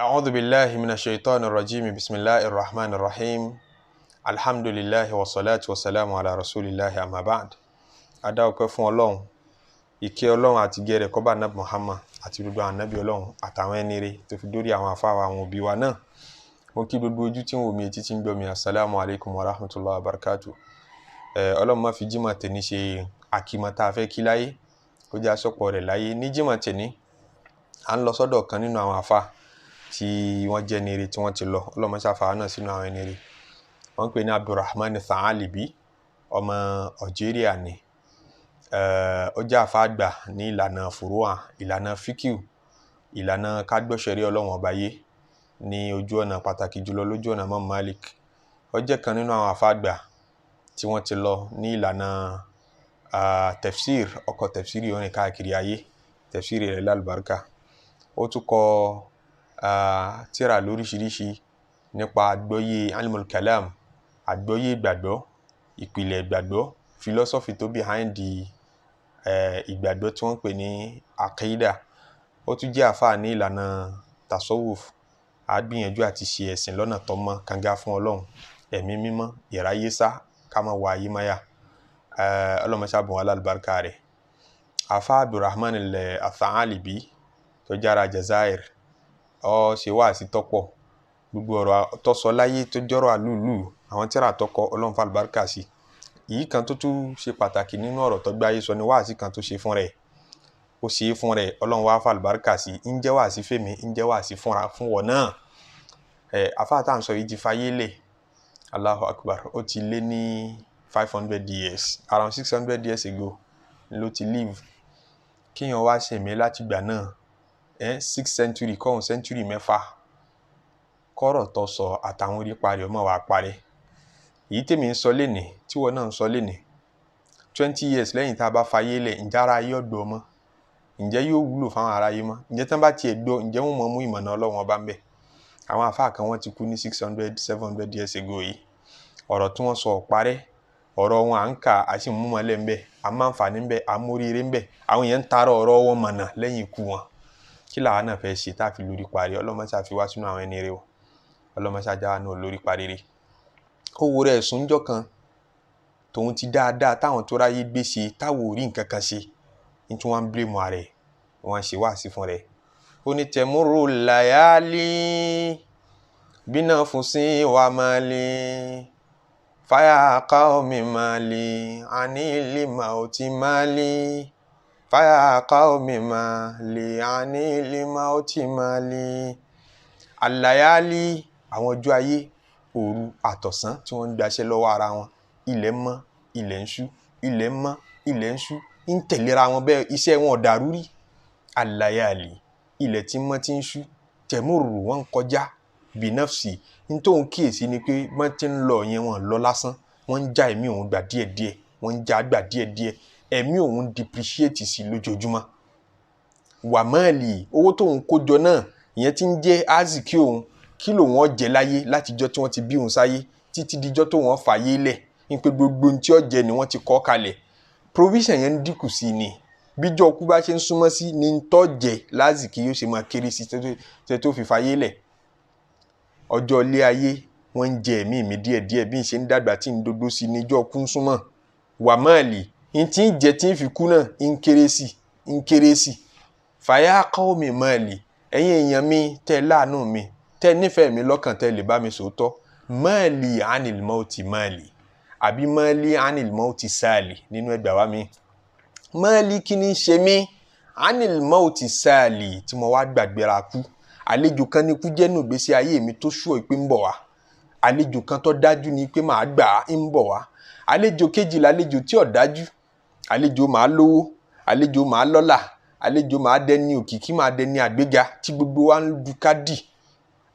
أعوذ بالله من الشيطان الرجيم بسم الله الرحمن الرحيم الحمد لله والصلاة والسلام على رسول الله أما بعد. Adá ọpẹ́ fún Ọlọ́run, ìkẹ́ Ọlọ́run àti gẹrẹ kó bá Ànábì Muhammad àti gbogbo ànábì Ọlọ́run àtàwọn ẹni rere tó fi dórí àwọn àfáà wa àwọn òbí wa náà. Mo kí gbogbo ojú tí ń wò mí etí tí ń gbọ́ mi, assalamu alaikum wa rahmatullahi wa barakatuh. Ọlọ́run má fi jímọ̀ tèní ṣe àkímọ̀ tá a fẹ́ kí láyé, kó jẹ́ àsọpọ̀ rẹ̀ láyé. Ní jímọ̀ tèní à ń lọ sọ́dọ̀ kan nínú àwọn àfáà tí wọ́n jẹ́ ní rere tí wọ́n ti lọ. Ọlọ́run má ṣàfàá náà sínú àwọn ẹni rere. Wọ́n pè ní Abdulrahman Tha'alibi, ọmọ Algeria ni. Ó jẹ́ àfáà àgbà ní ìlànà furu'a, ìlànà fíkíù, ìlànà kádgbọ́sẹ̀rí Ọlọ́run ọba yé ní ojú ọ̀nà pàtàkì jùlọ lójú ọ̀nà Imam Malik. Ó jẹ́ kan nínú àwọn àfáà àgbà tí wọ́n ti lọ ní ìlànà tafsir, ọkọ̀ tafsiri orin káàkiri ayé, tafsiri rẹ̀ lálùbáríkà. Ó tún kọ tírà lóríṣiríṣi nípa àgbọ́yé ilmul kalam, àgbọ́yé ìgbàgbọ́, ìpìlẹ̀ ìgbàgbọ́, philosophy tó behind ìgbàgbọ́ tí wọ́n pè ní aqida. Ó tún jẹ́ àfáà ní ìlànà tasawuf, àgbìyànjú àti ṣe ẹ̀sìn lọ́nà tó mọ́ kanga fún Ọlọ́run, ẹ̀mí mímọ́, ìráyésá, ká má wá ayé máyà. Ọlọ́run ṣàbùn wa lálùbáríkà rẹ̀. Àfáà Abdulrahman Tha'alibi tó jára Jazair, ó ṣe wáàsí tọ́pọ̀, gbogbo ọ̀rọ̀ tó sọ láyé tó jọ́rọ̀ àlúùlù, àwọn tírà tó kọ Ọlọ́run fa àlùbáríkà sí. Èyí kan tó tún ṣe pàtàkì nínú ọ̀rọ̀ tó gbáyé sọ ni wáàsí kan tó ṣe fún rẹ̀. Ó ṣe é fún rẹ̀, Ọlọ́run wá fa àlùbáríkà sí. ń jẹ́ wáàsí fèmí, ń jẹ́ wáàsí fún wọ náà. Àfáà tá à ń sọ yìí ti fayé lẹ̀, Allahu Akbar, ó ti lé ní 500 years, around 600 years ago ló ti live. Kíyàn wá ṣẹ̀mí láti ìgbà náà, 6th century kọ́hún century mẹ́fà, kọ́rọ̀ tó sọ àtàwọn orí parí ọmọ wa parẹ́. Èyí tèmi ń sọ lénìí, tí wọ́n náà ń sọ lénìí, 20 years lẹ́yìn tá a bá fayé lẹ̀, ǹjẹ́ ara ayé ọ̀dọ́ mọ́? Ǹjẹ́ yóò wúlò fáwọn aráyé mọ́? Ǹjẹ́ tán bá tiẹ̀ gbọ́, ǹjẹ́ wọ́n mọ̀ mú ìmọ̀nà Ọlọ́run ọba ń bẹ̀? Àwọn àfáà kan wọ́n ti kú ní 600, 700 years ago yìí. Ọ̀rọ̀ tí wọ́n sọ parẹ́, ọ̀rọ̀ wọn à ń kà á sì mú mọ́lẹ̀ ń bẹ̀, à máa ń fà ní ń bẹ̀, à ń móríire ń bẹ̀. Àwọn èèyàn ń tarọ ọ̀rọ̀ wọn mọ̀nà lẹ́yìn ikú wọn. Kí làwa náà fẹ́ ṣe tá a fi lórí parí? Ọlọ́run ṣá fi wá sínú àwọn ẹni rere o. Ọlọ́run ṣá já wa náà lórí parí rere. Ó wo rẹ̀ sùnjọ́ kan tòun ti dáadáa táwọn tó ráyé gbé ṣe táwọn ò rí nǹkan kan ṣe, ní tí wọ́n ń blame ara rẹ̀, wọ́n ṣe wá sí fún rẹ̀. Ó ní tẹ̀múrò làyálì bínà fún sí wa máa lè fáyà ká omi máa lè àní ilé màá ò ti máa lè fáyà ká omi máa lè àní ilé màá ò ti máa lè. Àlàyálì, àwọn ọjọ́ ayé, òru àtọ̀sán tí wọ́n ń gbaṣẹ́ lọ́wọ́ ara wọn. Ilẹ̀ mọ́, ilẹ̀ ń ṣú, ilẹ̀ mọ́, ilẹ̀ ń ṣú, ń tẹ̀léra wọn bẹ́ẹ̀, iṣẹ́ wọn ò dàrú rí. Àlàyálì, ilẹ̀ tí mọ́ ti ń ṣú, tẹ̀múrù wọn ń kọjá bìnafsi. Ní tóun kíyèsí ni pé wọ́n ti ń lọ yẹn, wọn lọ lásán, wọ́n ń já ẹ̀mí òun gbà díẹ̀díẹ̀, wọ́n ń já gbà díẹ̀díẹ̀, ẹ̀mí òun depreciate sí lójoojúmọ́. Wàmáàlì, owó tóun kó jọ náà, ìyẹn ti ń jẹ́ azikí òun, kí lòun ó jẹ láyé látijọ́ tí wọ́n ti bí òun sáyé títí dijọ́ tó wọ́n fàyè lẹ̀, ní pé gbogbo ohun tí ó jẹ ni wọ́n ti kọ́ kalẹ̀. Provision yẹn ń dínkù sí ni. Bíjọ́ ọkú bá ṣe ń súnmọ́ sí ni tó jẹ lázìkí yóò ṣe máa kéré sí tẹ́ tó fi fàyè lẹ̀. Ọjọ́ ilé ayé wọ́n ń jẹ ẹ̀mí mi díẹ̀díẹ̀, bí n ṣe ń dàgbà tí ń dógbó sí níjọ́ ọkú ń súnmọ́. Wàmáàlì, n tí ń jẹ tí ń fi kú náà ń kéré sí, ń kéré sí. Fàyà káwọ́ mi máàlì, ẹ̀yin èèyàn mi tẹ́ láàánú mi, tẹ́ nífẹ̀ẹ́ mi lọ́kàn, tẹ́ lè bá mi sòótọ́. Máàlì anil mauti máàlì, àbí máàlì anil mauti sáàlì nínú ẹgbàá wa mi. Máàlì kí ni ṣe mí? Anil mauti sáàlì, tí mo wá gbàgbéra kú. Àlejò kan ní kú jẹ́ nù gbésí ayé mi tó ṣúọ̀ pé ń bọ̀ wá. Àlejò kan tó dájú ni pé màá gbà ń bọ̀ wá. Àlejò kejì làlejò tí ò dájú. Àlejò màá lówó, àlejò màá lọ́lá, àlejò màá dẹni òkìkí, màá dẹni àgbéga tí gbogbo wa ń du kádì.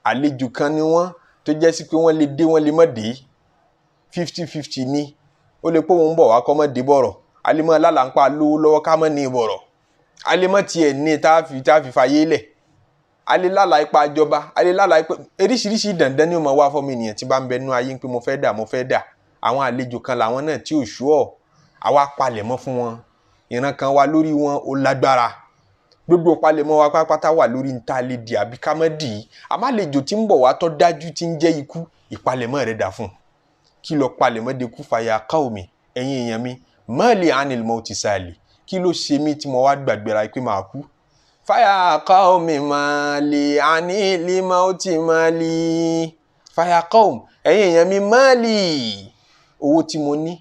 Àlejò kan ni wọ́n tó jẹ́ sí pé wọ́n lè dé, wọ́n lè má dé. 50-50 ni. Ó lè pé wọ́n ń bọ̀ wá kọ́ mọ́ dé bọ̀rọ̀. A lè mọ́ lálàńpá lówó lọ́wọ́ ká mọ́ ní bọ̀rọ̀. A lè mọ́ tiẹ̀ ní tá a fi fàyè lẹ̀. A lè lálàá ipa ìjọba, a lè lálàá ipa oríṣiríṣi dandan ni ó máa wá fún mi ènìyàn tí bá ń bẹ nínú ayé pé mo fẹ́ dà, mo fẹ́ dà. Àwọn àlejò kan làwọn náà tí ò ṣúọ̀, àwa palẹ̀ mọ́ fún wọn. Ìran kan wa lórí wọn ó lágbára. gbogbo ìpalẹ̀mọ́ wa pátápátá wà lórí nta lè di àbí ká má dì í àmọ́ àlejò tí ń bọ̀ wá tó dájú tí ń jẹ́ ikú ìpalẹ̀mọ́ rẹ̀ dà fún kí lọ palẹ̀mọ́ de kú fàyà qaumi ẹ̀yin èèyàn mi mali anil mauti sali kí ló ṣe mí tí mo wá gbàgbéra pé màá kú fàyà qaumi mali anil mauti mali fàyà qaumi ẹ̀yin èèyàn mi mali owó tí mo ní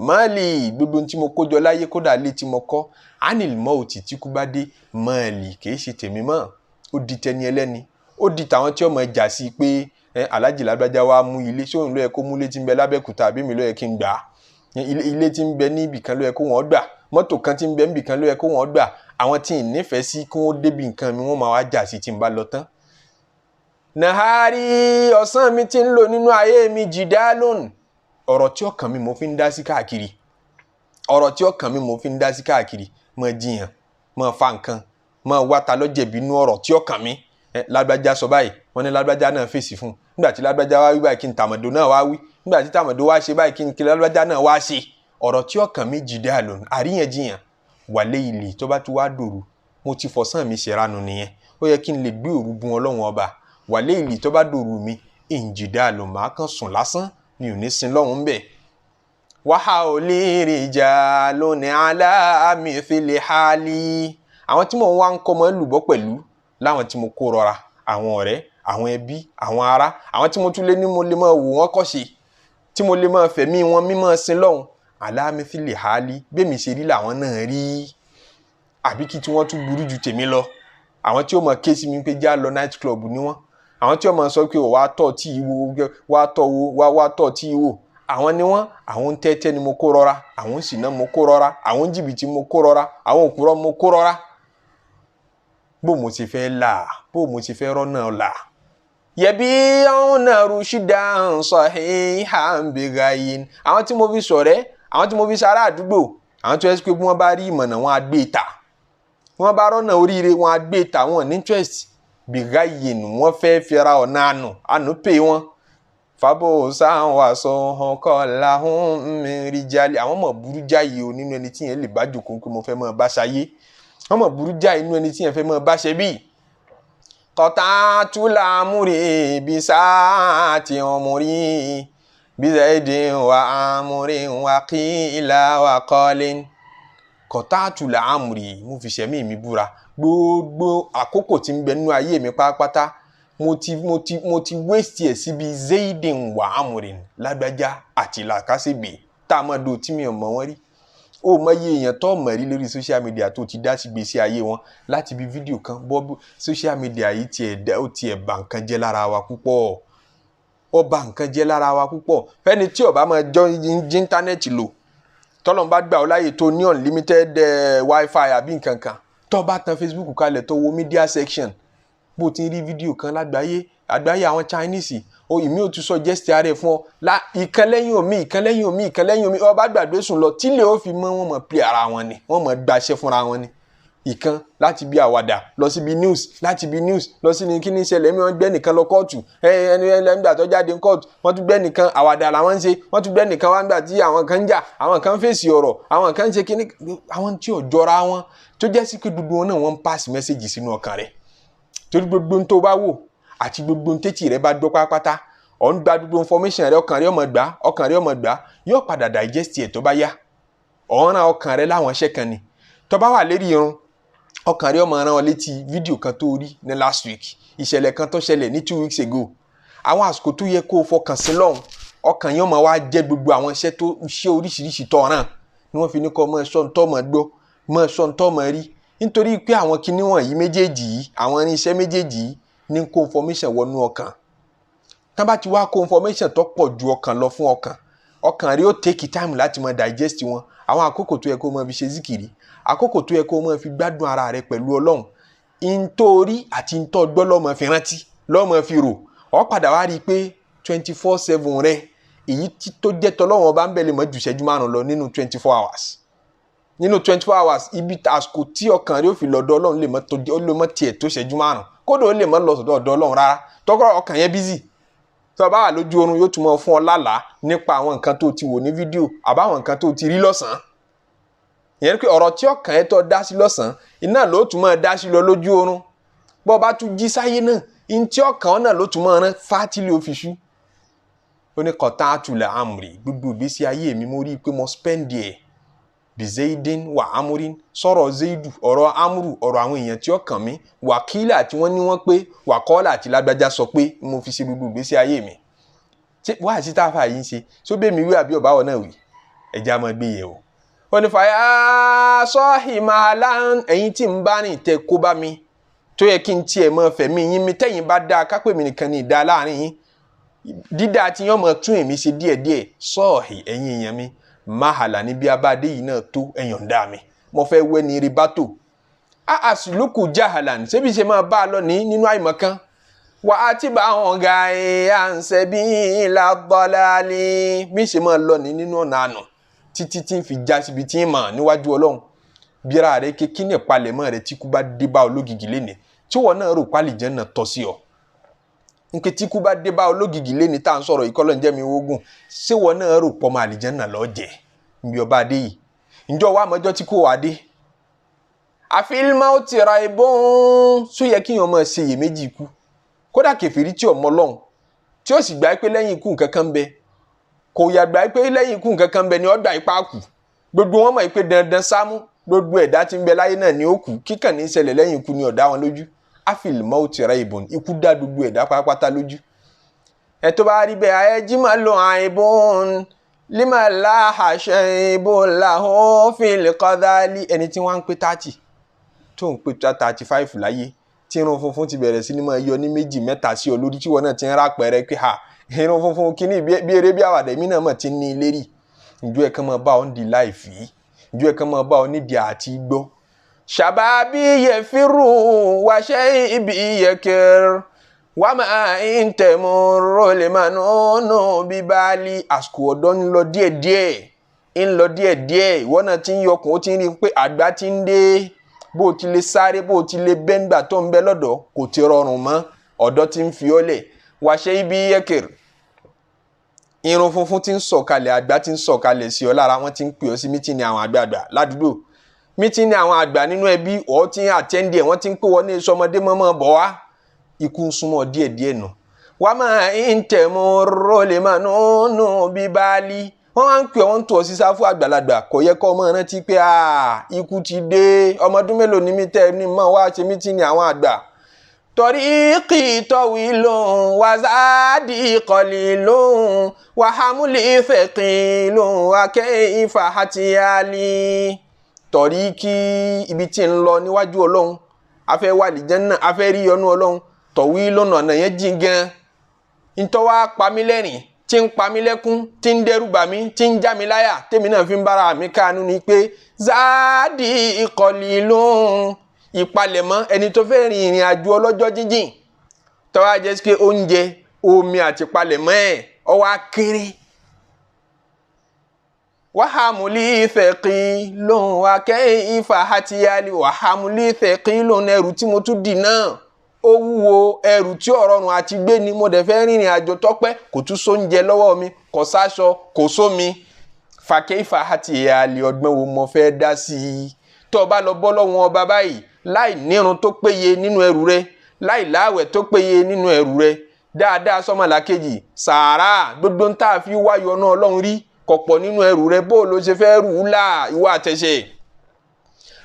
mali gbogbo tí mo kójọ láyé kódà lé tí mo kọ́ anil mauti tí kú bá dé mali kìí ṣe tèmi mọ́ ó di tẹni ẹlẹ́ni ó di tàwọn tí ọmọ ẹja sí pé alájì lágbájá wa mú ilé sóhun ló yẹ kó mú ilé tí ń bẹ lábẹ́kúta àbí mi ló yẹ kí n gbà á ilé tí ń bẹ ní ibìkan ló yẹ kó wọ́n gbà mọ́tò kan tí ń bẹ níbìkan ló yẹ kó wọ́n gbà àwọn tí ń nífẹ̀ẹ́ sí kí wọ́n débi nǹkan mi wọ́n máa wá jà sí tí ń bá lọ tán. nàhárí ọ̀sán mi ti ń lò nínú ayé mi jìdá lónìí ọ̀rọ̀ tí ọkàn mi mo fi ń dá sí káàkiri ọ̀rọ̀ tí ọkàn mi mo fi ń dá sí káàkiri mọ jiyàn mọ fa nǹkan mọ wáta lọ́jẹ̀bi inú ọ̀rọ̀ tí ọkàn mi lágbájá sọ báyìí wọ́n ní lágbájá náà fèsì fún nígbà tí lágbájá wá wí báyìí kí n tàmọ̀dò náà wá wí nígbà tí tàmọ̀dò wá ṣe báyìí kí n kí lágbájá náà wá ṣe ọ̀rọ̀ tí ọkàn mi jìdá àlòun àríyànjiyàn wàlé ilé tó bá ti wá dòru mo ti fọ̀sán mi ṣèrànù nìyẹn ó yẹ kí n lè gbé òru bun Ọlọ́run ọba wàlé ilé tó bá dòru mi ìjìdá àlòun máa kàn sùn lásán mi ò ní sin lọ́hùn bẹ́ẹ̀ wàhálì rìjà lónìí aláàmì ìfìlẹ̀ hálì àwọn tí mò ń wá ń kọ́ mọ́ lùbọ́ pẹ̀lú láwọn tí mo kó rọra àwọn ọ̀rẹ́ àwọn ẹbí àwọn ará àwọn tí mo tún lé ní mo lè máa wò wọ́n kọ́ṣe tí mo lè máa fẹ̀mí wọn mímọ́ sin lọ́hùn aláàmì ìfìlẹ̀ hálì bẹ́ẹ̀mi ṣe rí làwọn náà rí àbí kí tí wọ́n tún burú ju tèmi lọ àwọn tí ó mọ̀ ké sí mi pé já lọ night club ni wọ́n àwọn tí ó mọ̀ sọ pé wàá tọ̀ tí ìwò wàá tọ̀ tí ìwò àwọn ni wọ́n àwọn tẹ́tẹ́ ni mo kó rọra àwọn ṣìnà mo kó rọra àwọn jìbìtì mo kó rọra àwọn òkúrọ́ mo kó rọra bó mo ti fẹ́ là bó mo ti fẹ́ rọ́nà là yẹbi àwọn náà rúṣìdá ń sọ hàǹbẹ̀gáyìn àwọn tí mo fi ṣọ̀rẹ́ àwọn tí mo fi sára àdúgbò àwọn tó yẹ pé bí wọ́n bá rí ìmọ̀nà wọn á gbé ta wọ́n bá rọ́nà oríire wọn á gbé ta wọn ní interest bẹ̀gáyìn wọ́n fẹ́ fira ọ̀nà àánú pè wọ́n fàbọ̀ sáwọn wàásọ hàn kọ́ làwọn mìíràn jalè àwọn mọ̀ burú jáyé o nínú ẹni tí yẹn lè bá jòkó pé mo fẹ́ mọ̀ bá ṣayé wọ́n mọ̀ burú jáyé nínú ẹni tí yẹn fẹ́ mọ̀ bá ṣe bí. kọ́tà túlà múre bí sáà tí wọ́n múrí bí zayidin wà ámúrí wà kíìlà wà kọ́lé kọ́tà túlà ámúrí mo fi ṣẹ̀mí mi búra gbogbo àkókò tí ń bẹ nínú ayé mi pátápátá mo ti waste ẹ̀ síbi zayidin wà ámúrin lágbájá àti làkàṣègbè tá a máa do tí mi ò mọ̀ wọ́n rí ó mọ iye èèyàn tó mọ̀ rí lórí social media tó ti dá sí gbèsè ayé wọn láti bí fídíò kan bọ́ social media yìí tiẹ̀ bà nǹkan jẹ́ lára wa púpọ̀ ó bà nǹkan jẹ́ lára wa púpọ̀ fẹ́ni tí ó bá máa jọ íńtánẹ́ẹ̀tì lò tọ́lọ́n bá gbà ó láyè tó ní unlimited wifi àbí nǹkan kan tó bá tan Facebook kalẹ̀ tó wo media section bó ti rí fídíò kan àgbáyé àwọn Chinese ìmí ò tún suggest ààrẹ fún ọ ìkan lẹ́yìn omi ọba gbàgbé sùn lọ tílé ó fi mọ́ wọn mọ̀ pé ara wọn ni wọ́n mọ̀ gbaṣẹ́ fúnra wọn ni ìkan láti bí àwàdà lọ síbi news láti bí news lọ sí ní kíní ìṣẹ̀lẹ̀ mi wọ́n gbé nìkan lọ kóòtù ẹni ẹlẹ́gbà tó jáde kóòtù wọ́n tún gbé nìkan àwàdà làwọn ń ṣe wọ́n tún gbé nìkan wá gbà tí àwọn kan ń jà àwọn kan ń fèsì ọ̀rọ̀ àwọn kan ń ṣe kíní àwọn tí ò jọra wọn tó jẹ́ sí pé gbogbo wọn náà wọ́n ń pass message sínú ọkàn rẹ̀ torí gbogbo tó bá wò àti gbogbo tétí rẹ̀ bá gbọ́ pátápátá ọ̀ ń gba gbogbo information rẹ̀ ọkàn rẹ̀ ọmọ gbà yóò padà digest ẹ̀ tó bá yá ọ̀ràn ọkàn rẹ̀ láwọn iṣẹ́ kan ni tó bá wà lérí irun ọkàn rẹ̀ ọmọ rán ọ létí fídíò kan tó rí ní last week ìṣẹ̀lẹ̀ kan tó ṣẹlẹ̀ ní 2 weeks ago àwọn àsìkò tó yẹ kó fọkàn sí lọ́hùn ọkàn yẹn máa wá jẹ́ gbogbo àwọn iṣẹ́ oríṣiríṣi tọ̀ràn ni wọ́n fi ní kọ́ mọ́ ẹ̀ṣọ́ ntọ́ mọ́ gbọ́ mọ́ ẹ̀ṣọ́ ntọ́ mọ́ rí nítorí pé àwọn kinní wọ̀nyí méjèèjì yìí àwọn irinṣẹ́ méjèèjì yìí ní kó information wọnú ọkàn tán bá ti wá kó information tó pọ̀ ju ọkàn lọ fún ọkàn rí ó take time láti máa digest wọn àwọn àkókò tó yẹ kó máa fi ṣe zikiri àkókò tó yẹ kó máa fi gbádùn ara rẹ pẹ̀lú Ọlọ́run nítorí àti ntọ́ gbọ́ lọ́mọ fi rántí lọ́mọ fi rò ó padà wá rí i pé 24/7 rẹ èyí tó jẹ́ tọ́lọ́wọ́n bá ń bẹ̀lẹ̀ mọ́ ju ìṣẹ́jú márùn lọ nínú 24 hours nínú 24 hours ibi àsìkò tí ọkàn rẹ ó fi lọ́dọ̀ Ọlọ́run lè mọ́ tiẹ̀ tó ìṣẹ́jú márùn kódò ó lè mọ́ lọ sọ́dọ̀ Ọlọ́run rárá tọ́kọ́ ọkàn yẹn busy tó bá wà lójú oorun yóò tún mọ́ fún ọ lálàá nípa àwọn nǹkan tó ti wò ní fídíò àbáwọn nǹkan tó ti rí lọ́sàn-án ìyẹn pé ọ̀rọ̀ tí ọkàn ẹ tó dá sí lọ́sàn iná ló tún máa dá sí lọ lójú oorun bó bá tún jí sáyé náà in tí ọkàn ọ̀nà ló tún máa rán fátìlì òfìṣú. ó ní qata'tul amri gbogbo ìgbésí ayé mi mo rí i pé mo spend ẹ̀ bizaidin wa amurin sọ̀rọ̀ zaidu ọ̀rọ̀ amuru ọ̀rọ̀ àwọn èèyàn tí ó kàn mí wàkílà tí wọ́n ní wọ́n pé wàkọ́lá àti lágbájá sọ pé mo fi ṣe gbogbo ìgbésí ayé mi. wá àti táfà yìí ń ṣe tó bẹ́ẹ̀ mi wí àbí ọ̀báwọ̀ náà wí ẹja máa gbé yẹ̀ o. wọ́n ní fàyà sọ́ọ̀hì máa láń ẹ̀yìn tí ń bá rìn tẹ kó bá mi tó yẹ kí n tiẹ̀ mọ fẹ̀mí yín mi tẹ́yìn bá dáa kápẹ́ mi nìkan ní ìdá láàrin yín dídá tí yọ́n mọ̀ tún èmi ṣe díẹ̀díẹ̀ sọ́ọ̀hì ẹ̀yìn èèyàn mi mahala níbi abáde yìí náà tó ẹ̀yàn dá mi mo fẹ́ wẹ́ ní ribato àṣìlùkù jahalan ṣébi ṣe máa bá a lọ nínú àìmọ̀kan wà á ti bá àwọn ga à ń ṣe bí ìlàbọ̀láàlì bí ṣe máa lọ nínú ọ̀nà àná títí tí ń fi já síbi tí ń mọ̀ níwájú ọlọ́run bíra rẹ kékeré ní ìpalẹ̀mọ́ rẹ tí kú bá dé bá ológìgì léni tí wọn náà rò pálí jẹ́ náà tọ́ sí ọ nke tí kú bá dé bá ológìgì léni tá à ń sọ̀rọ̀ ìkọlọ̀ ń jẹ́ mi wógùn ṣé wọn náà rò pọ́ máa lè jẹ́ náà lọ́ọ́ jẹ́ nbí ọba adé yìí ǹjọ́ wa mọ́jọ́ tí kò wá dé àfihàn ó ti ra ìbọn só yẹ kí yẹn máa ṣe iyèméjì ikú kódà kèfèrí tí ọmọ lọ́hùn tí ó sì gbà pé lẹ́yìn ikú nǹkan kan ń bẹ kò yàgbà pé lẹ́yìn ikú nǹkan kan ń bẹ ni ó gbà ipá kù gbogbo wọn mọ̀ pé dandan sámú gbogbo ẹ̀dá tí ń bẹ láyé náà ni ó kù kíkàn ní ṣẹlẹ̀ lẹ́yìn ikú ni ó dá wọn lójú àfihàn ó ti ra ìbọn ikú dá gbogbo ẹ̀dá pátápátá lójú ẹ̀ tó bá rí bẹ́ẹ̀ ayẹ́jí máa lo àìbọn lima láha ṣẹ́yìnbó làhó fìlì kọ́dálì ẹni tí wọ́n ń pè 30 tó ń pè 35 láyé tí irun funfun ti bẹ̀rẹ̀ sí ní máa yọ ní 2 mẹ́ta sí ọ lórí tí wọ́n náà ti ń rà pẹ̀rẹ́ pé ha irun funfun kíní bí eré bí àwàdà èmi náà mọ̀ ti ní lérí ìjọ ẹ̀kan máa bá ọ ń di láìfì ìjọ ẹ̀kan máa bá ọ nídìí àti gbọ́. ṣàbábí yẹ fírù wàṣẹ́ ibi yẹ kẹrù wà máa ń tẹ̀mú rólẹ̀ máa nùnú bíbálí àsìkò ọ̀dọ́ ń lọ díẹ̀díẹ̀ ìwọ náà ti ń yọkùn ó ti ń rí pé àgbà ti ń dé bó o ti lè sáré bó o ti lè bẹ́ńgbà tó ń bẹ lọ́dọ̀ kò ti rọrùn mọ́ ọ̀dọ́ ti ń fi ọ́ lẹ̀ wàṣẹ́ ibi yẹ́kẹ̀rẹ̀ irun funfun ti ń sọ̀kalẹ̀ àgbà ti ń sọ̀kalẹ̀ sí ọ lára wọn ti ń pè ọ́ sí mítìnì àwọn àgbààgbà ládùúgbò mítìnì àwọn àgbà nínú ẹbí ọ̀ ti ń àtẹ́ndì ẹ̀ wọ́n ti ń pè wọ́n ní ìsọmọdé mọ́mọ́ bọ̀ wá ikú ń súnmọ́ díẹ̀díẹ̀ nù wà máa ń tẹ̀mú rólẹ̀ máa nùnú bíbálí wọ́n wá ń pè wọ́n tó ọ sísá fún àgbàlagbà kò yẹ kọ́ ọmọ rántí pé ikú ti dé ọmọ ọdún mélòó ní mítẹ́ ní mọ́ wá ṣe mítìnì àwọn àgbà torí kì í tọ́wí lóhùn wàzádì kọ́lì lóhùn wàhámúlì fẹ̀kìn lóhùn wákẹ́ ìfàhàtìyálì torí kí ibi tí ń lọ níwájú ọlọ́run afẹ́ wà lìjẹ́nnà afẹ́ rí ọnú ọlọ́run tọ̀wí lónà ọ̀nà yẹn jìn gan ntọ́wá pamílẹ́rìn tí ń pamílẹ́kún tí ń dẹ́rù bà mí tí ń já mi láyà tèmi náà fi ń bára mi káànú ni pé záàdì ìkọlì lóhùn ìpalẹ̀mọ́ ẹni tó fẹ́ rin ìrìn àjò ọlọ́jọ́ jíjìn tọ́wá jẹ́ pé oúnjẹ omi àti ìpalẹ̀mọ́ ẹ̀ ọwọ́ akéré wàhámúlì fẹ̀kì lóhùn wákẹ́ ìfàhàtìyálì wàhámúlì fẹ̀kì lóhùn ẹrù tí mo tún dì náà ó wúwo ẹrù tí ọ̀rọ̀rùn àti gbé ni mo dẹ̀ fẹ́ rìnrìn àjò tọ́pẹ́ kò tún sóúnjẹ lọ́wọ́ mi kò sáṣọ kò sómi fàkẹ́ ìfàhàtìyálì ọgbọ́n wo mo fẹ́ dá sí i tó o bá lọ bọ́ lọ́wọ́ ọba báyìí láì nírun tó péye nínú ẹrù rẹ láì láàwẹ̀ tó péye nínú ẹrù rẹ dáadáa sọ́mọlàkejì sàárà gbogbo ń tà fi wáyọ̀ náà ọlọ́run rí kọ̀pọ̀ nínú ẹrù rẹ bó ló ṣe fẹ́ rù ú là ìwà àtẹ̀ṣe.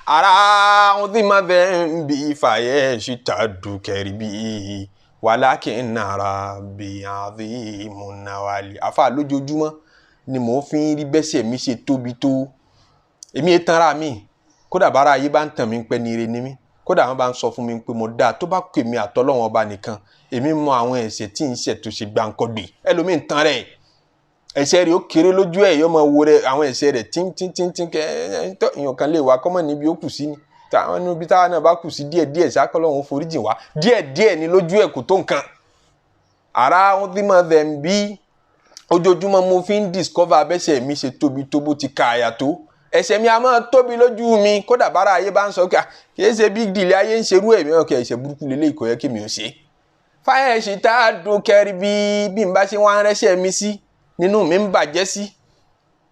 ara ohun tí máa fẹ́ ń bí ìfàyẹ́ ṣìtà dùkẹ́rì bí wàlákì nàrà bí àbí múnáwálì àfa lójoojúmọ́ ni mò ń fi rí bẹ́sẹ̀ mi ṣe tóbi tó èmi ẹ̀ tanra mi kódà bára ayé bá ń tàn mí pẹ́ ní ire ní mí kódà wọn bá ń sọ fún mi pé mo dáa tó bá kó èmi àtọ́lọ́wọ́n ọba nìkan èmi mọ àwọn ẹ̀ṣẹ̀ tí ń ṣẹ̀ tó ṣe gbàǹkọ́gbè ẹlòmíì ń tan rẹ̀ ẹ̀ṣẹ̀ rẹ̀ ó kéré lójú ẹ̀ yọ máa wo rẹ̀ àwọn ẹ̀ṣẹ̀ rẹ̀ tíntíntín kẹ́ èèyàn kan lè wá kọ́mọ̀ níbi ó kù sí ni táwọn níbi táwọn náà bá kù sí díẹ̀díẹ̀ sákọ́lọ́hún foríjìn wá díẹ̀díẹ̀ ni lójú ẹ̀ kò tó nǹkan. ara wọn tí máa fẹ́ ń bí ojoojúmọ́ mo fi ń discover abẹ́ṣẹ̀ mi ṣe tóbi tó bó ti ka àyà tó ẹ̀ṣẹ̀ mi a máa tóbi lójú mi kódà bára ayé bá ń sọ kí ẹ ṣe big deal ayé ń ṣerú ẹ̀mí ọkẹ́ ẹ̀ṣẹ̀ burúkú lélẹ́yìí kò yẹ kí mi ò ṣe. fáyẹ̀ ṣì tá a dùn kẹrin bí n bá ṣe wá ń rẹ́ṣẹ̀ mi sí nínú mi ń bàjẹ́ sí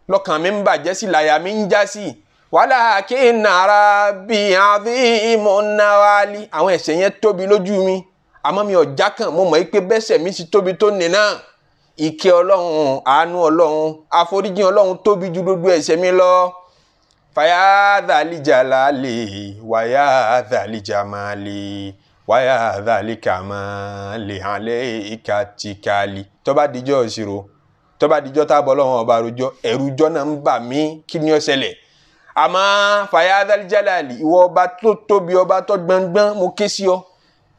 lọ́kàn mi ń bàjẹ́ sí làyà mi ń já sí walakinna rabbi adhimun nawali àwọn ẹ̀ṣẹ̀ yẹn tóbi lójú mi àmọ́ mi ò jákàn mo mọ̀ pé bẹ́ṣẹ̀ mi sì tóbi tó nì náà ìkẹ́ Ọlọ́run àánú Ọlọ́run àforíjìn Ọlọ́run tóbi ju gbogbo ẹ̀ṣẹ̀ mi lọ fàyà dhali jalali wàyà dhali jamali wàyà dhali kamali alayka tikali tó bá dijọ́ ìṣirò tó bá dijọ́ tábọ̀ Ọlọ́run ọba rojọ́ ẹ̀rùjọ́ náà ń bà mí kí ni ó ṣẹlẹ̀ àmọ́ fàyà dhali jalali ìwọ ọba tó tóbi ọba tó gbọngbọ́n mo ké sí ọ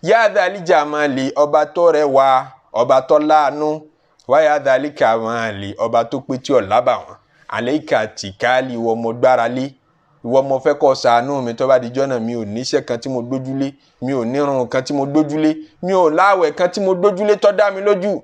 yà dhali jamali ọba tó rẹwà ọba tó láàánú wáyà dhali kamali ọba tó pé tí ọ̀ lábàwọ́n alayka tikali ìwọ mo gbára lé ìwọ mo fẹ́ kó ṣàánú mi tó bá dijọ́ náà mi ò níṣẹ́ kan tí mo gbójúlé mi ò nírun kan tí mo gbójúlé mi ò láwẹ̀ kan tí mo gbójúlé tó dá mi lójú.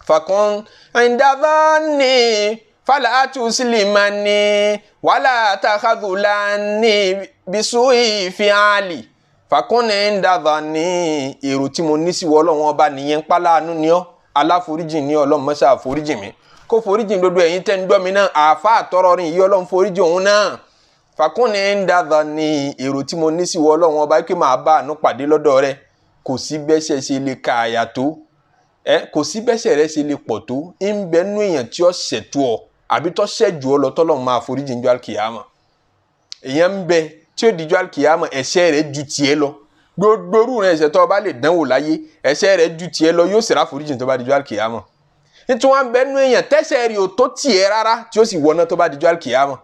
fakun indadhanni fala tuslimani wala takhadhulani bisu'i fi'ali fakun indadhanni èrò tí mo ní sí wọ Ọlọ́run ọba nìyẹn pálánú ni ọ́ aláforíjìn ní Ọlọ́run mọ́ṣá àforíjìn mi kó foríjìn gbogbo ẹ̀yin tẹ́ ń gbọ́ mi náà àáfà àtọrọrin yìí Ọlọ́run foríjìn òun náà fàkúnni ń dàdà ní èrò tí mo ní sí wọ Ọlọ́run ọba pé màá bá àánú pàdé lọ́dọ̀ rẹ kò sí bẹ́sẹ̀ ṣe lè ka àyà tó kò sí bẹ́sẹ̀ rẹ ṣe lè pọ̀ tó ń bẹ nú èèyàn tí ó ṣẹ̀tú ọ àbí tó ṣẹ̀jù ọ lọ tọ́lọ́run máa foríjìn jọ àlùkìyàmà èèyàn ń bẹ tí ó di jọ àlùkìyàmà ẹ̀ṣẹ̀ rẹ ju tiẹ̀ lọ gbogbo orú rẹ ẹ̀ṣẹ̀ tó bá lè dánwò láyé ẹ̀ṣẹ̀ rẹ ju tiẹ̀ lọ yóò sì rá foríjìn tó bá di jọ àlùkìyàmà nítorí wọn bẹ nú èèyàn tẹ́ṣẹ̀ rẹ ò tó tiẹ̀ rárá tí ó sì wọná tó bá di jọ àlùkìyàmà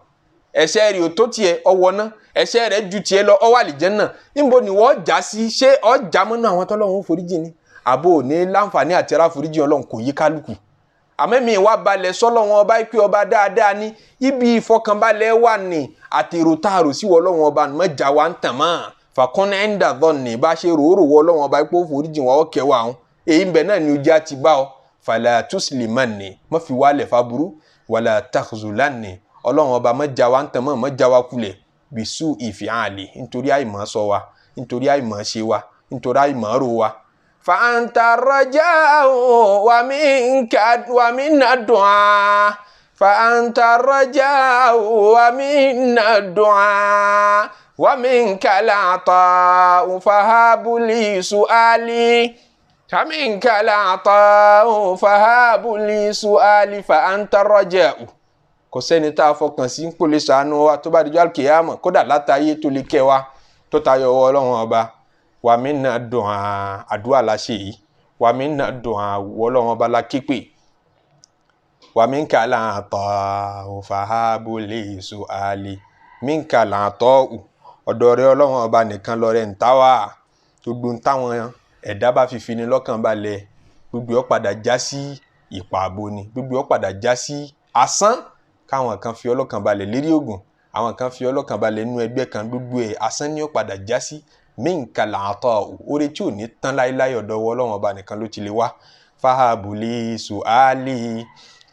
ẹ̀ṣẹ̀ rẹ ò tó tiẹ̀ ọwọná ẹ̀ṣẹ̀ rẹ ju tiẹ̀ lọ ọwọ àlìjẹnà níbo ni wọ́n já sí ṣé ọjà mọ́nà àwọn tọ́lọ́run foríjìn ni àbò ní láǹfààní àti ara foríjìn Ọlọ́run kò yí kálukú àmẹ́mi ìwà balẹ̀ sọ́lọ́ wọn ọba pé ọba dáadáa ní ibi ìfọkànbalẹ̀ wà ní àtèrò táàrò sí Ọlọ́run ọba mọ́jà wa ń tàn mọ́ fàkọ́nà ẹ̀ńdà dọ́ọ̀nì bá ṣe ròórò wọ Ọlọ́run ọba pé ó foríjìn wọn ọkẹ́ wa ọ̀hún èyí ń bẹ náà ni ojú àti bá ọ fàlà tuslimanni mọ́ fi wálẹ̀ fáburú wàlà takhzulanni Ọlọ́run ọba mọ́jà wa ń tàn mọ́ mọ́jà wa kulẹ̀ bisu ìfìhàlì nítorí àìmọ̀ sọ wa nítorí àìmọ̀ ṣe wa nítorí àìmọ̀ rò wa. fa'anta raja'u wa minna du'a fa'anta raja'u wa minna du'a wa minka la'ta'u fahabuli su'ali faminka la'ta'u fahabuli su'ali fa'anta raja'u kò sẹ́ni tá a fọkàn sí ń pòlè ṣàánú wa tó bá dijọ́ àlùkìyàmọ̀ kódà látàyé tó lè kẹ́ wa tó tayọ ọwọ́ Ọlọ́run ọba wa minna du'a àdúrà la ṣe yìí wa minna du'a wọ Ọlọ́run ọba la képe wa minka la'ta'u fahabuli su'ali minka la'ta'u ọ̀dọ̀ rẹ Ọlọ́run ọba nìkan lọ́rẹ́ ń tá wà gbogbo ń táwọn ẹ̀dá bá fi fi ni lọ́kàn balẹ̀ gbogbo ó padà já sí ìpààbò ni gbogbo ó padà já sí asán káwọn kan fi ọlọ́kàn balẹ̀ lérí ògùn àwọn kan fi ọlọ́kàn balẹ̀ nínú ẹgbẹ́ kan gbogbo ẹ̀ asán ni ó padà já sí minka la'ta'u oore tí ò ní tán láéláé ọ̀dọ̀ Ọlọ́run ọba nìkan ló ti lè wá fahabuli su'ali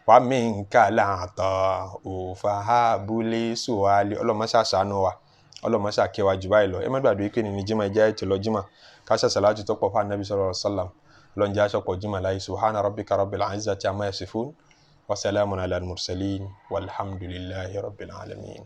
wa minka la'ta'u fahabuli su'ali ọlọ́mọṣà ṣàánú wa ọlọ́mọṣà kẹwàá jù báyìí lọ ẹ má gbàgbé pé ní jimá ìjà ètò lọ jimá káṣà sàlájú tó pọ̀ fún anabi sallallahu alaihi wasallam lọ́njẹ́ aṣọ́pọ̀ jimá láyé subhana rabbika rabbil izzati amma yasifun wa salamun ala al-mursalin walhamdulillahi rabbil alamin.